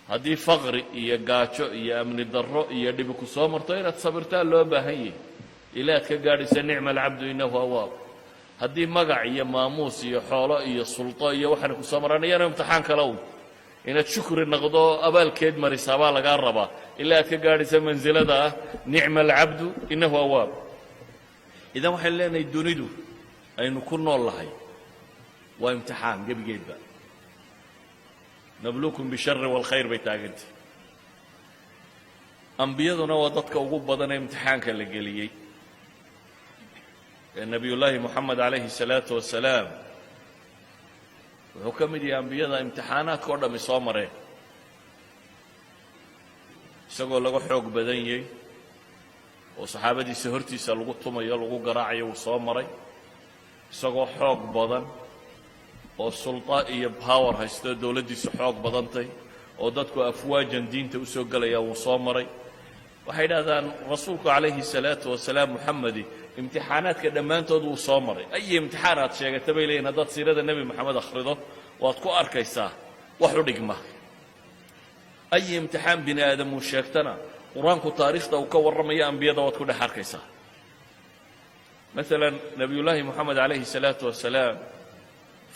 haddii faqri iyo gaajo iyo amni darro iyo dhibi ku soo marto inaad sabirtaa loo baahan yahay ilaa aad ka gaadhaysa nicma alcabdu innahu awaab haddii magac iyo maamuus iyo xoolo iyo sulto iyo waxaana ku soo maraan iyana imtixaan kale un inaad shukri noqdo abaalkeed marisaa baa lagaa rabaa ilaa aad ka gaadhaysa mansilada ah nicma alcabdu innahu awaab idan waxaynu leenahay dunidu aynu ku nool lahay waa imtixaan gebigeedba nabluukum bishari waalkhayr bay taagantay ambiyaduna waa dadka ugu badan ee imtixaanka la geliyey ee nebiyullaahi moxamed calayhi salaatu wasalaam wuxuu ka mid yahay ambiyada imtixaanaadka o dhammi soo mareen isagoo laga xoog badan yahay oo saxaabadiisa hortiisa lagu tumayo lagu garaacayo wuu soo maray isagoo xoog badan oo sulta iyo power haysto dowladdiisu xoog badantay oo dadku afwaajan diinta u soo gelaya wuu soo maray waxay idhahdaan rasuulku calayhi salaatu wasalaam muxamedi imtixaanaadka dhammaantood wuu soo maray ay imtixaan aad sheegata bay leeyihin haddaad siirada nebi moxamed akhrido waad ku arkaysaa wax u dhigma ay imtixaan bini aadam uu sheegtana qur-aanku taariikhda uu ka warramayo ambiyada waad ku dhex arkaysaa maalan nebiyullaahi moxamed calayhi salaatu wasalaam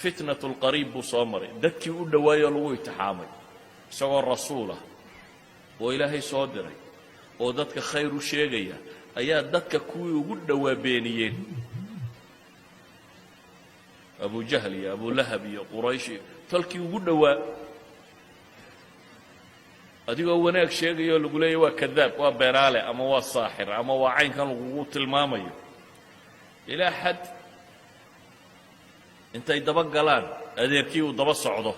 fitnat lqariib buu soo maray dadkii u dhowaayoo lagu imtixaamay isagoo rasuulah oo ilaahay soo diray oo dadka khayr u sheegaya ayaa dadka kuwii ugu dhowaa beeniyeen abu jahl iyo abulahab iyo quraysh iyo tolkii ugu dhowaa adigoo wanaag sheegayoo lagu leeyahy waa kadaab waa beenaale ama waa saaxir ama waa caynkan lagugu tilmaamayo ilaa xad intay daba galaan adeerkii uu daba socdo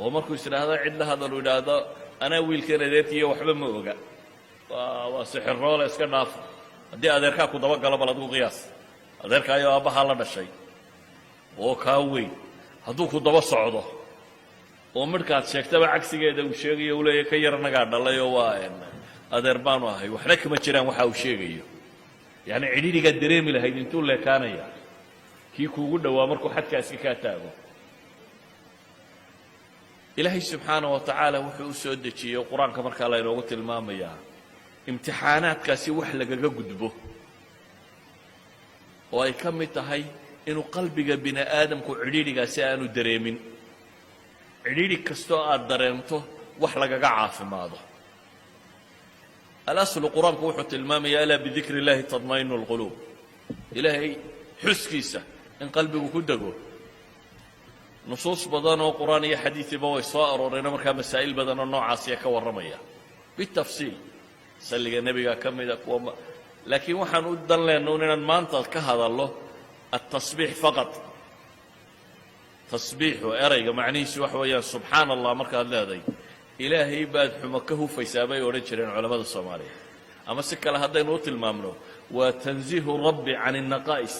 oo markuu is idhaahdo cid la hadal uu idhaahdo anaa wiilkan adeerkiiyo waxba ma oga waa sixirroole iska dhaafa haddii adeerkaa ku daba galo bal adigu qiyaas adeerkaayo aabbahaa la dhashay oo kaa weyn hadduu ku daba socdo oo midhkaad sheegtaba cagsigeeda uu sheegayo uu leeyahy ka yar annagaa dhalayoo waa adeer baanu ahay waxna kama jiraan waxa uu sheegayo yacni cidhidhigaad dareemi lahayd intuu leekaanaya kii kuugu dhowaa markuu xadkaa iska kaa taago ilaahay subxaanah wa tacaala wuxuu u soo dejiyey qur-aanka markaa laynoogu tilmaamayaa imtixaanaadkaasi wax lagaga gudbo oo ay ka mid tahay inuu qalbiga bini aadamku cidhiidhigaasi aanu dareemin cidhiidhi kastoo aad dareemto wax lagaga caafimaado alaslu qur-aanku wuxuu tilmaamayaa alaa bidikri illaahi tadma'inu alquluub ilaahay xuskiisa in qalbigu ku dego nusuus badan oo qur-aan iyo xadiidiba way soo arooreeno markaa masaa'il badan oo noocaasiya ka warramaya bitafsiil salliga nebiga ka mida kuwa laakiin waxaan u dan leenna un inaan maanta ka hadallo altasbiix faqad tasbiixu erayga macnihiisu waxa weeyaan subxaana allah markaad leeday ilaahay baad xumo ka hufaysaa bay odhan jireen culammada soomaaliya ama si kale haddaynu u tilmaamno waa tanziihu rabbi can innaqaa'is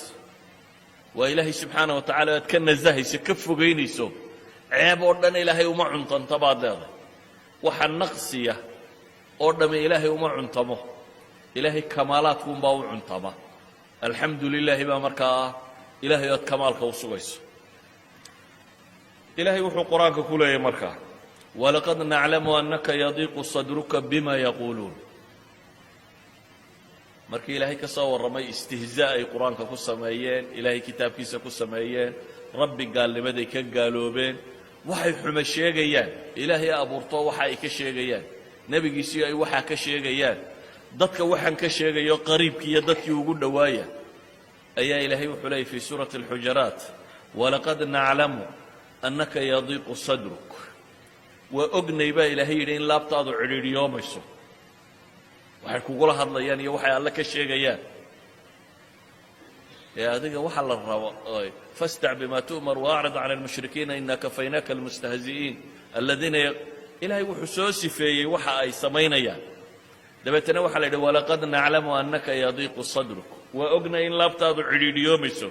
waa ilaahay subxaana wa tacala aad ka nasahayso ka fogaynayso ceeb oo dhan ilaahay uma cuntanta baad leeday waxa naqsiya oo dhamme ilaahay uma cuntamo ilaahay kamaalaadkuunbaa u cuntama alxamdu lilaahi baa markaa ah ilaahay oad kamaalka u sugayso ilaahay wuxuu qur-aanka ku leeyahy markaa walaqad naclamu annaka yadiiqu sadruka bima yaquuluun markii ilaahay ka soo warramay istihzaa ay qur-aanka ku sameeyeen ilaahay kitaabkiisa ku sameeyeen rabbi gaalnimaday ka gaaloobeen waxay xumo sheegayaan ilaahay abuurto waxa ay ka sheegayaan nebigiisii ay waxaa ka sheegayaan dadka waxaan ka sheegayo qariibkii iyo dadkii ugu dhowaaya ayaa ilaahay wuxuu leeyay fii suurati alxujaraat walaqad naclamu annaka yadiiqu sadruk waa ognay baa ilaahay yidhi in laabtaadu cidhiidhiyoomayso waxay kugula hadlayaan iyo waxay alle ka sheegayaan ee adiga waxa la rabo fastac bima tu'mar waacrid can almushrikiina ina kafaynaaka almustahzi'iin aladiina ilaahay wuxuu soo sifeeyey waxa ay samaynayaan dabeetana waxaa la yidhi walaqad naclamu annaka yadiiqu sadruk waa ognay in laabtaadu cidhiidhiyoomayso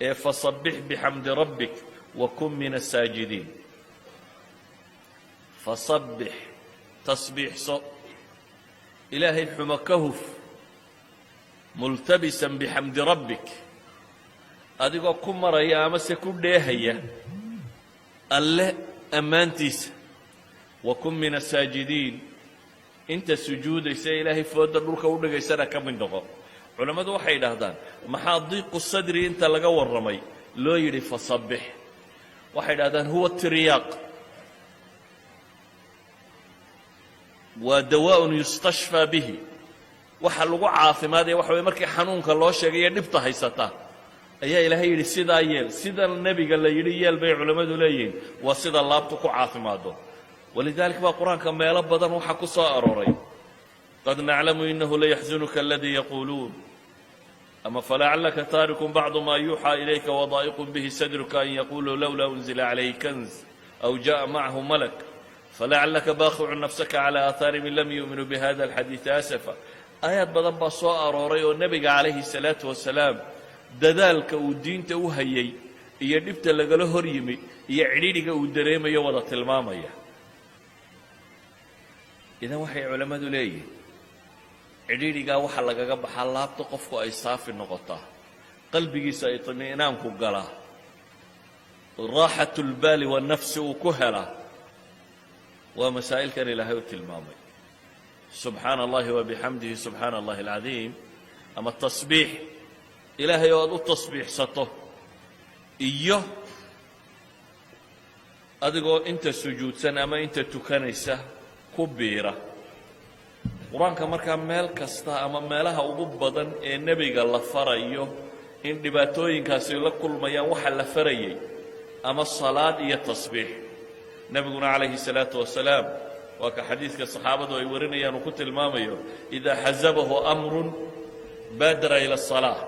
ee fasabbix bixamdi rabbik wa kun min asaajidiin fasabbix tasbiixso ilaahay xumo ka huf multabisan bixamdi rabbik adigoo ku maraya amase ku dheehaya alle ammaantiisa wakun min asaajidiin inta sujuudaysa ilaahay fooda dhulka u dhigaysana ka mid noqo culammadu waxay yidhaahdaan maxaa diiqu sadri inta laga warramay loo yidhi fasabbix waxay yidhahdaan huwa tiryaaq waa dawaa'un yustashfaa bihi waxa lagu caafimaadaya waxa weye markii xanuunka loo sheegayo dhibta haysata ayaa ilaahay yidhi sidaa yeel sida nebiga la yidhi yeel bay culammadu leeyihiin waa sida laabtu ku caafimaado walidaalika baa qur-aanka meelo badan waxaa ku soo arooray qad naclamu inahu layaxzunuka aladii yaquuluun ama falacallaka taarikun bacdu maa yuuxaa ilayka wadaa'iqun bihi sadruka an yaquuluu lowlaa unzila calayhi kanz aw jaءa macahu malak falacallaka baaqicu nafsaka calى aahaarihim in lam yuuminuu bihada alxadiidi asafa aayaad badan baa soo arooray oo nebiga calayhi الsalaatu wasalaam dadaalka uu diinta u hayay iyo dhibta lagala hor yimi iyo cidhiidhiga uu dareemayo wada tilmaamaya idan waxay culammadu leeyihin cidhiidhigaa waxa lagaga baxaa laabta qofku ay saafi noqotaa qalbigiisa ay طmi'naanku galaa raaxatu اlbaali wanafsi uu ku helaa waa masaa'ilkan ilaahay u tilmaamay subxaana allahi wabixamdihi subxaana allahi alcadiim ama tasbiix ilaahay oo aad u tasbiixsato iyo adigoo inta sujuudsan ama inta tukanaysa ku biira qur-aanka markaa meel kasta ama meelaha ugu badan ee nebiga la farayo in dhibaatooyinkaasi la kulmayaan waxa la farayay ama salaad iyo tasbiix nebiguna calayhi الsalaatu wasalaam waa ka xadiidka saxaabadu ay warinayaan uu ku tilmaamayo idaa xasabahu amrun baadara ila الصalaaة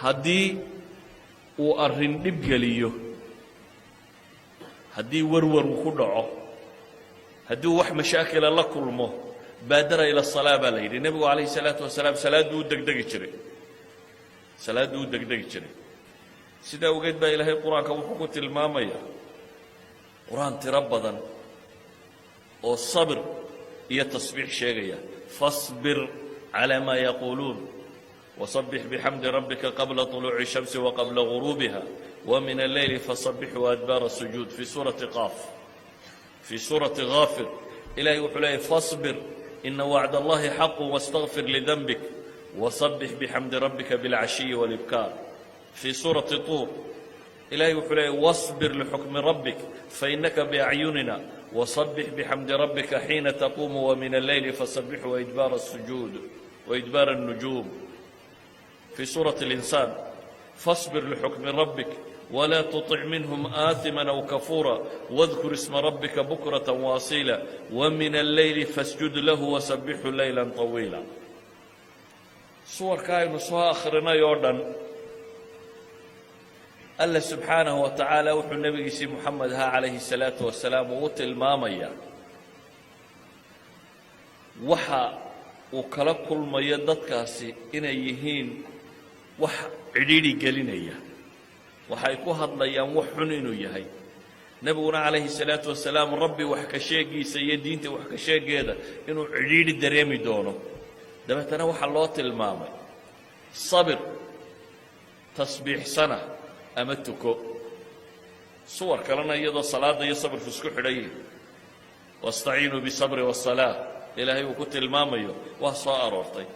haddii uu arrin dhib geliyo haddii warwar uu ku dhaco haddii uu wax mashaakila la kulmo baadara ila الصalaaة baa la yidhi nebigu calayhi الsalaatu wasalaam salaadduu u degdegi jiray sidaa ogeed baa ilaahay qur-aanka wuxuu ku tilmaamaya qur-aan tiro badan oo sabr iyo tasbiix sheegaya fasbir calaa maa yaquuluun wasabbix bixamdi rabbika qabla طuluuci الshamsi waqabla guruubiha wamin alleyli fasabbixuu adbaara sujuud fii suurati qaaf fii suurati gaafir ilahay wuxuu leeyahy fasbir ina wacd allahi xaqu wastakfir lidanbik wasabbix bixamdi rabbika bilcashiyi walibkaar fii suurati tuur ilahay wuxuu leeyahy wasbir lixukmi rabbik fainaka biacyunina wasabbix bixamdi rabbika xiina taquumu wamin alleyli fasabbixu waidbaara الsujuud waidbaara الnujuum fii suurati اlinsaan fasbir lixukmi rabbik wla tuطic minhm aثima aw kafuura wاdkur isma rabbika bukraة waasiila wamin alleyli fasjud lahu wasabbixu layla طawiila suwarka aynu soo akhrinay oo dhan alla subxaanahu wa tacaala wuxuu nebigiisii moxamed ahaa calayhi الsalaatu wasalaam uu u tilmaamaya waxa uu kala kulmayo dadkaasi inay yihiin wax cidhiidhi gelinaya waxay ku hadlayaan wax xun inuu yahay nebiguna calayhi الsalaatu wasalaam rabbi wax ka sheegiisa iyo diinta wax ka sheegeeda inuu cidhiidhi dareemi doono dabeetana waxaa loo tilmaamay sabir tasbiixsana ama tuko suwar kalena iyadoo salaadda iyo sabirku isku xidhan yihin waاstaciinuu biالsabri wالsalaaة ilaahay uu ku tilmaamayo waa soo aroortay